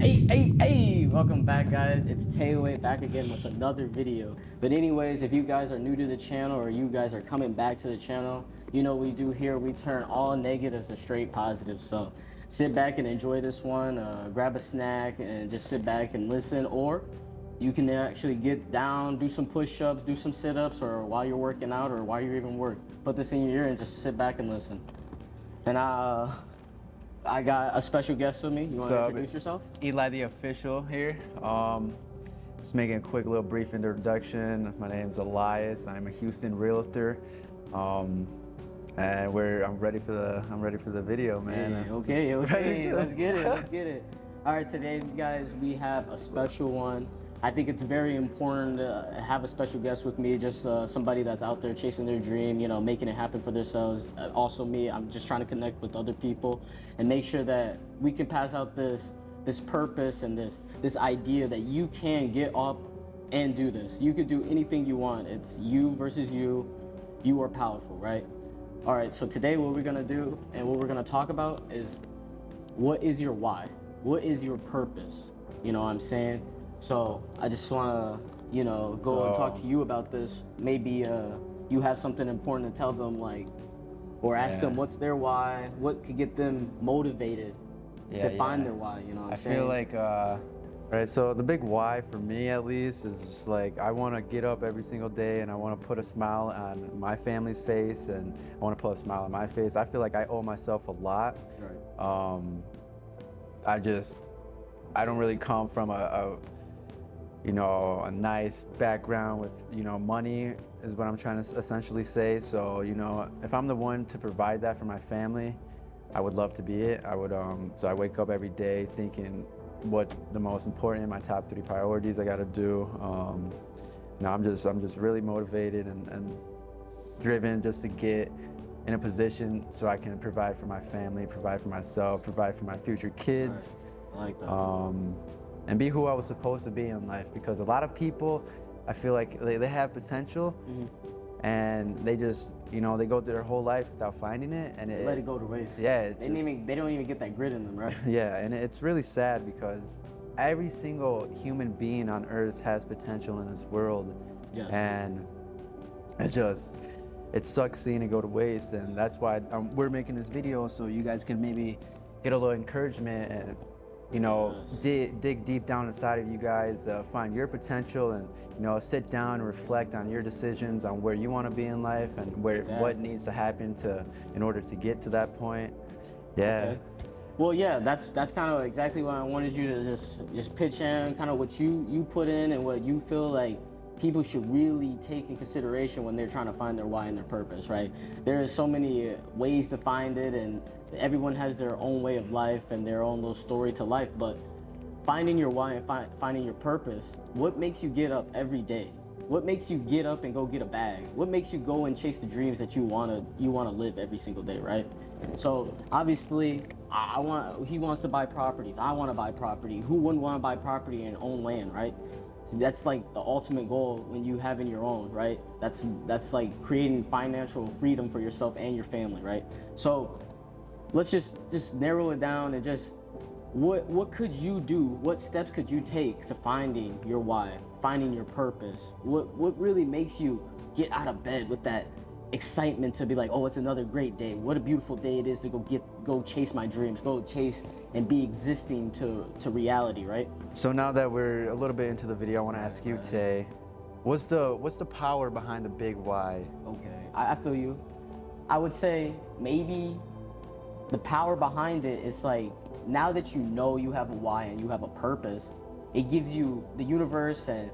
Hey, welcome back, guys. It's Tayway back again with another video. But anyways, if you guys are new to the channel or you guys are coming back to the channel, you know what we do here. We turn all negatives to straight positives. So sit back and enjoy this one. Grab a snack and just sit back and listen. Or you can actually get down, do some push-ups, do some sit-ups, or while you're working out or while you're even work. Put this in your ear and just sit back and listen. And I got a special guest with me. You want to introduce yourself? Eli the Official here. Just making a quick little brief introduction. My name's Elias. I'm a Houston realtor. And I'm ready for the video, man. Hey, okay. Let's get it. All right, today, guys, we have a special one. I think it's very important to have a special guest with me, just somebody that's out there chasing their dream, you know, making it happen for themselves. Also me, I'm just trying to connect with other people and make sure that we can pass out this purpose and this idea that you can get up and do this. You could do anything you want. It's you versus you. You are powerful, right? All right, so today what we're gonna do and what we're gonna talk about is what is your why? What is your purpose? You know what I'm saying? So I just want to, you know, go and talk to you about this. Maybe you have something important to tell them, like, or ask them what's their why, what could get them motivated to find their why, you know what I'm saying? I feel like, right, so the big why for me at least is just like, I want to get up every single day and I want to put a smile on my family's face and I want to put a smile on my face. I feel like I owe myself a lot. Right. I don't really come from a nice background with, money is what I'm trying to essentially say. So, if I'm the one to provide that for my family, I would love to be it. So I wake up every day thinking what's the most important, my top 3 priorities I gotta do. I'm just really motivated and driven just to get in a position so I can provide for my family, provide for myself, provide for my future kids. Right. I like that. And be who I was supposed to be in life, because a lot of people, I feel like they have potential and they just, they go through their whole life without finding it, and let it go to waste. Yeah, they don't even get that grit in them, right? Yeah, and it's really sad because every single human being on earth has potential in this world. Yes. And it sucks seeing it go to waste, and that's why we're making this video, so you guys can maybe get a little encouragement and dig deep down inside of you guys, find your potential, and sit down and reflect on your decisions, on where you want to be in life and what needs to happen in order to get to that point. Yeah. Okay. Well, yeah, that's kind of exactly what I wanted you to just pitch in, kind of what you put in and what you feel like people should really take in consideration when they're trying to find their why and their purpose, right? There is so many ways to find it, and everyone has their own way of life and their own little story to life, but finding your why and finding your purpose, what makes you get up every day? What makes you get up and go get a bag? What makes you go and chase the dreams that you wanna live every single day, right? So obviously, he wants to buy properties. I want to buy property. Who wouldn't want to buy property and own land, right? So that's like the ultimate goal when you have in your own, right? That's like creating financial freedom for yourself and your family, right? So let's just narrow it down and just what could you do? What steps could you take to finding your why, finding your purpose? What really makes you get out of bed with that excitement to be like, oh, it's another great day. What a beautiful day it is to go chase my dreams, go chase and be existing to reality, right? So now that we're a little bit into the video, I want to ask you, Tay, what's the power behind the big why? Okay, I feel you. I would say maybe the power behind it is like, now that you know you have a why and you have a purpose, it gives you the universe and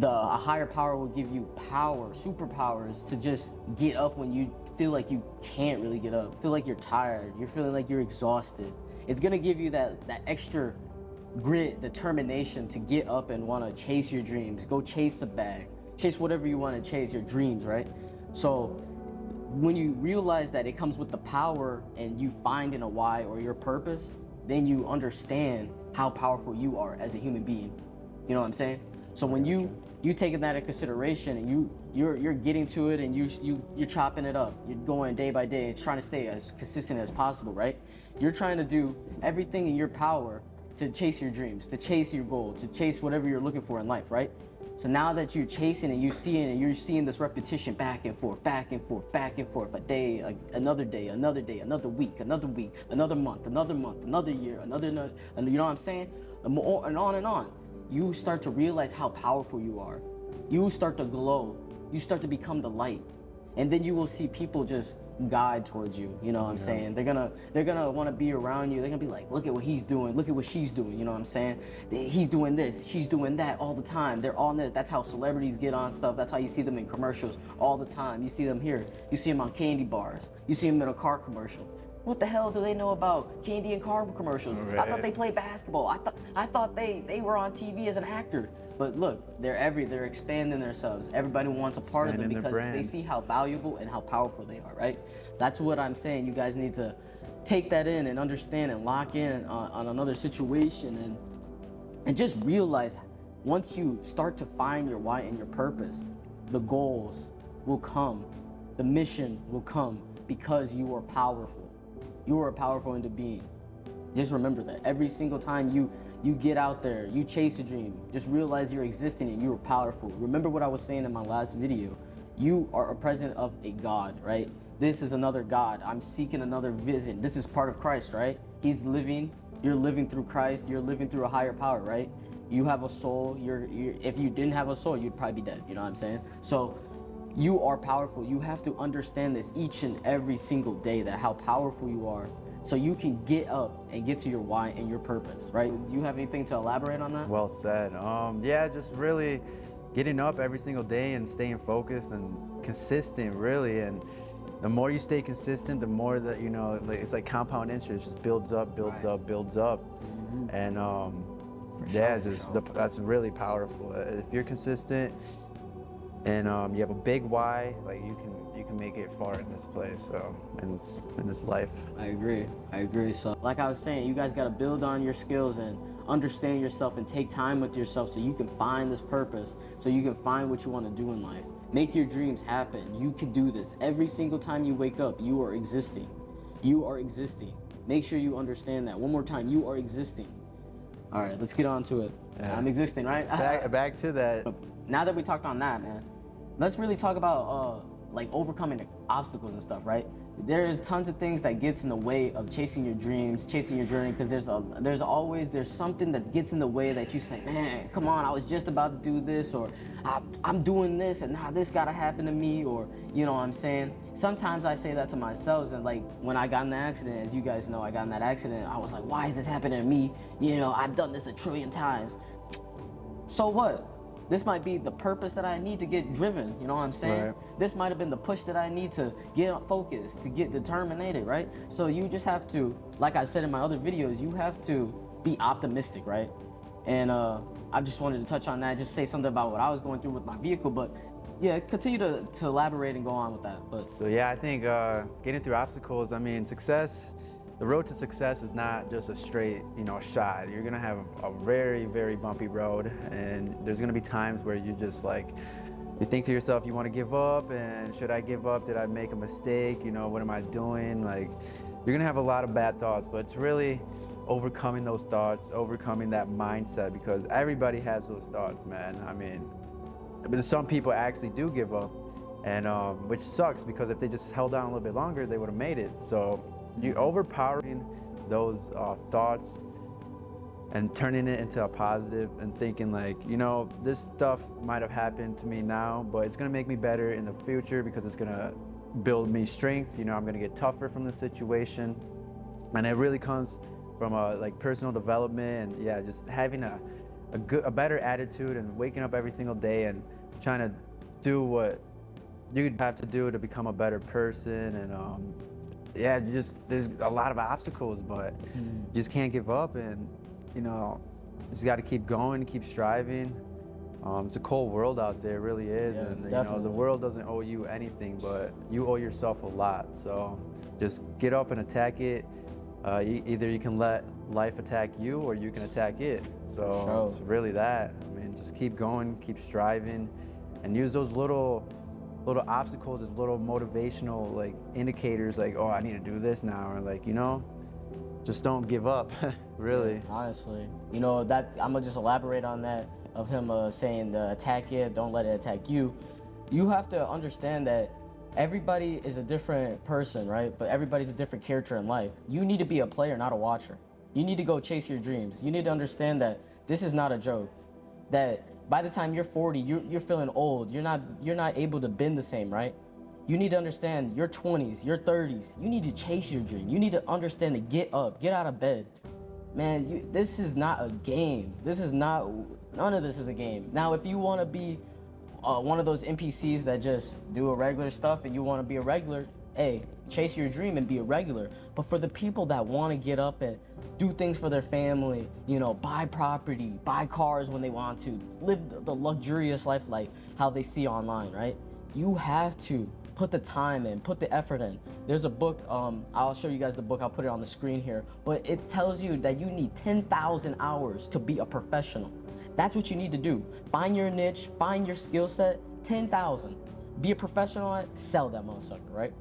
a higher power will give you superpowers to just get up when you feel like you can't really get up, feel like you're tired, you're feeling like you're exhausted. It's gonna give you that extra grit, determination to get up and wanna chase your dreams, go chase a bag, chase whatever you wanna chase, your dreams, right? So when you realize that it comes with the power and you find in a why or your purpose, then you understand how powerful you are as a human being. You know what I'm saying? So when you taking that into consideration and you're getting to it and you're chopping it up, you're going day by day, trying to stay as consistent as possible, right? You're trying to do everything in your power to chase your dreams, to chase your goal, to chase whatever you're looking for in life, right? So now that you're chasing and you're seeing this repetition back and forth, back and forth, back and forth, a day, like another day, another day, another week, another month, another year, and you know what I'm saying? And on and on. You start to realize how powerful you are. You start to glow. You start to become the light. And then you will see people just guide towards you, you know what I'm saying? They're gonna want to be around you. They're gonna be like, look at what he's doing, look at what she's doing, you know what I'm saying? He's doing this, she's doing that all the time. They're on this. That's how celebrities get on stuff. That's how you see them in commercials all the time. You see them here, you see them on candy bars, you see them in a car commercial. What the hell do they know about candy and car commercials? Right. I thought they played basketball. I thought they were on TV as an actor. But look, they're expanding themselves. Everybody wants a part of them Expanding their because they brand. see how valuable and how powerful they are, right? That's what I'm saying. You guys need to take that in and understand and lock in on another situation and just realize once you start to find your why and your purpose, the goals will come, the mission will come because you are powerful. You are a powerful into being. Just remember that. Every single time you get out there, you chase a dream, just realize you're existing and you are powerful. Remember what I was saying in my last video. You are a present of a God, right? This is another God. I'm seeking another vision. This is part of Christ, right? He's living. You're living through Christ. You're living through a higher power, right? You have a soul. If you didn't have a soul, you'd probably be dead. You know what I'm saying? So you are powerful. You have to understand this each and every single day, that how powerful you are, so you can get up and get to your why and your purpose, right? You have anything to elaborate on that? Well said. Yeah, just really getting up every single day and staying focused and consistent, really. And the more you stay consistent, the more that, you know, like, it's like compound interest, just builds up, builds Right. up, builds up. And yeah, just that's really powerful. If you're consistent and you have a big why, like you can make it far in this place, so in this life. I agree. So like I was saying, you guys got to build on your skills and understand yourself and take time with yourself so you can find this purpose, so you can find what you want to do in life. Make your dreams happen. You can do this. Every single time you wake up, you are existing. You are existing. Make sure you understand that. One more time, you are existing. All right, let's get on to it. Yeah. I'm existing, right? Back to that. Now that we talked on that, man, let's really talk about like overcoming the obstacles and stuff, right? There's tons of things that gets in the way of chasing your dreams, chasing your journey, because there's something that gets in the way that you say, man, come on, I was just about to do this, or I'm doing this and now this gotta happen to me, or you know what I'm saying? Sometimes I say that to myself, and like when I got in the accident, as you guys know, I got in that accident, I was like, why is this happening to me? You know, I've done this 1,000,000,000 times. So what? This might be the purpose that I need to get driven, you know what I'm saying? Right. This might have been the push that I need to get focused, to get determined, right? So you just have to, like I said in my other videos, you have to be optimistic, right? And I just wanted to touch on that, just say something about what I was going through with my vehicle, but yeah, continue to elaborate and go on with that. But So yeah, I think getting through obstacles, I mean, the road to success is not just a straight, you know, shot. You're gonna have a very, very bumpy road, and there's gonna be times where you just like, you think to yourself, you wanna give up, and should I give up? Did I make a mistake? You know, what am I doing? Like, you're gonna have a lot of bad thoughts, but it's really overcoming those thoughts, overcoming that mindset, because everybody has those thoughts, man. I mean, but some people actually do give up, and which sucks, because if they just held on a little bit longer, they would have made it. So you overpowering those thoughts and turning it into a positive and thinking like, you know, this stuff might have happened to me now, but it's gonna make me better in the future because it's gonna build me strength. You know, I'm gonna get tougher from the situation, and it really comes from like personal development, and yeah, just having a better attitude and waking up every single day and trying to do what you have to do to become a better person. And yeah, there's a lot of obstacles, but you just can't give up, and you know, you just got to keep going, keep striving. It's a cold world out there, it really is, Yeah, and you know, definitely. the world doesn't owe you anything, but you owe yourself a lot. So just get up and attack it. Either you can let life attack you, or you can attack it. So Sure. it's really that. I mean, just keep going, keep striving, and use those little obstacles as little motivational like indicators, like, oh, I need to do this now, or like, you know, just don't give up, really. Honestly, you know that I'm gonna just elaborate on that of him saying attack it, don't let it attack you. You have to understand that everybody is a different person, right? But everybody's a different character in life. You need to be a player, not a watcher. You need to go chase your dreams. You need to understand that this is not a joke. That by the time you're 40, you're feeling old. You're not able to bend the same, right? You need to understand your 20s, your 30s. You need to chase your dream. You need to understand to get up, get out of bed. Man, this is not a game. None of this is a game. Now, if you want to be one of those NPCs that just do a regular stuff and you want to be a regular, hey, chase your dream and be a regular. But for the people that want to get up and do things for their family, you know, buy property, buy cars when they want to, live the luxurious life like how they see online, right? You have to put the time in, put the effort in. There's a book, I'll show you guys the book, I'll put it on the screen here, but it tells you that you need 10,000 hours to be a professional. That's what you need to do. Find your niche, find your skill set, 10,000. Be a professional at it, sell that motherfucker, right?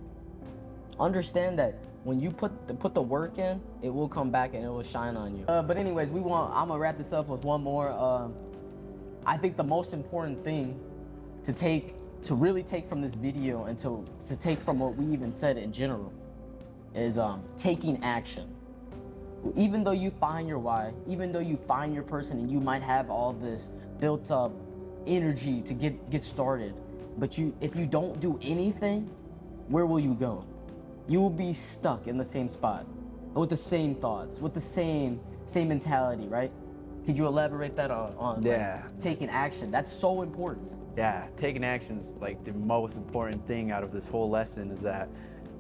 Understand that when you put the work in, it will come back and it will shine on you. But anyways, I'm gonna wrap this up with one more. I think the most important thing to really take from this video and to take from what we even said in general is taking action. Even though you find your why, even though you find your person and you might have all this built up energy to get started, but if you don't do anything, where will you go? You will be stuck in the same spot with the same thoughts, with the same mentality, right? Could you elaborate that on Yeah. like, taking action? That's so important. Yeah, taking action is like the most important thing out of this whole lesson is that,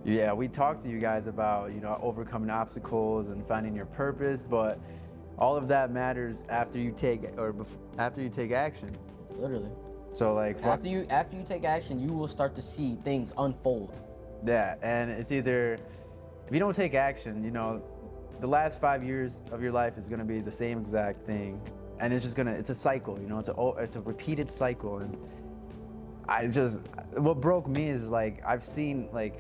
yeah, we talked to you guys about, you know, overcoming obstacles and finding your purpose, but all of that matters after you take action. Literally. So like After you take action, you will start to see things unfold. yeah, and it's either if you don't take action, you know, the last 5 years of your life is gonna be the same exact thing, and it's a cycle, you know, it's a repeated cycle, and what broke me is like I've seen like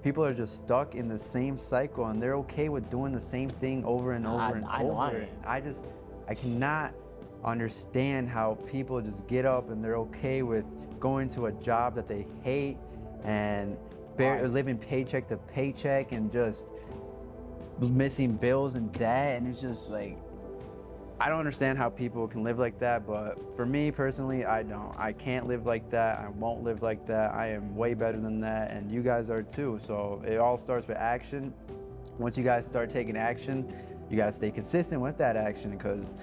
people are just stuck in the same cycle and they're okay with doing the same thing over and over and over. I cannot understand how people just get up and they're okay with going to a job that they hate and living paycheck to paycheck and just missing bills and debt, and it's just like I don't understand how people can live like that, but for me personally, I can't live like that. I won't live like that. I am way better than that, and you guys are too. So it all starts with action. Once you guys start taking action, you gotta stay consistent with that action because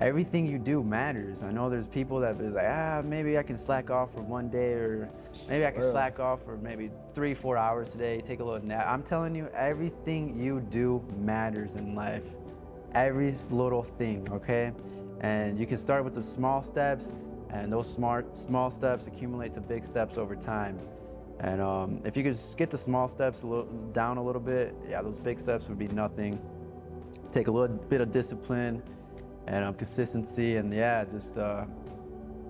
everything you do matters. I know there's people that be like, maybe I can slack off for one day, or maybe I can slack off for maybe 3-4 hours today, take a little nap. I'm telling you, everything you do matters in life. Every little thing, okay? And you can start with the small steps, and those small steps accumulate to big steps over time. And if you could just get the small steps down a little bit, yeah, those big steps would be nothing. Take a little bit of discipline and consistency, and yeah, just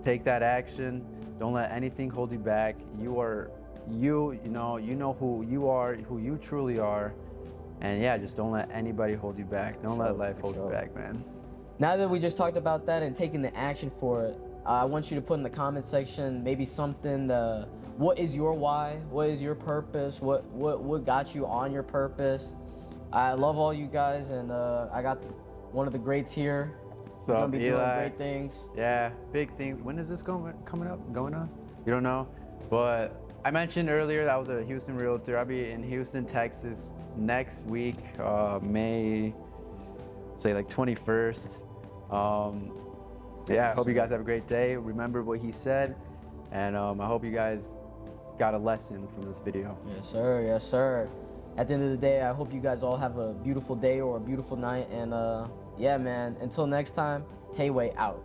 take that action. Don't let anything hold you back. You know who you are, who you truly are. And yeah, just don't let anybody hold you back. Don't let life hold you back, man. Now that we just talked about that and taking the action for it, I want you to put in the comment section maybe something, what is your why? What is your purpose? What got you on your purpose? I love all you guys, and I got one of the greats here. So gonna be Eli, doing great things. Yeah, big things. When is this going on? You don't know? But I mentioned earlier that I was a Houston realtor. I'll be in Houston, Texas next week, May, say like 21st. Yeah, I hope you guys have a great day. Remember what he said, and I hope you guys got a lesson from this video. Yes, sir. Yes, sir. At the end of the day, I hope you guys all have a beautiful day or a beautiful night. And yeah, man, until next time, Tayway out.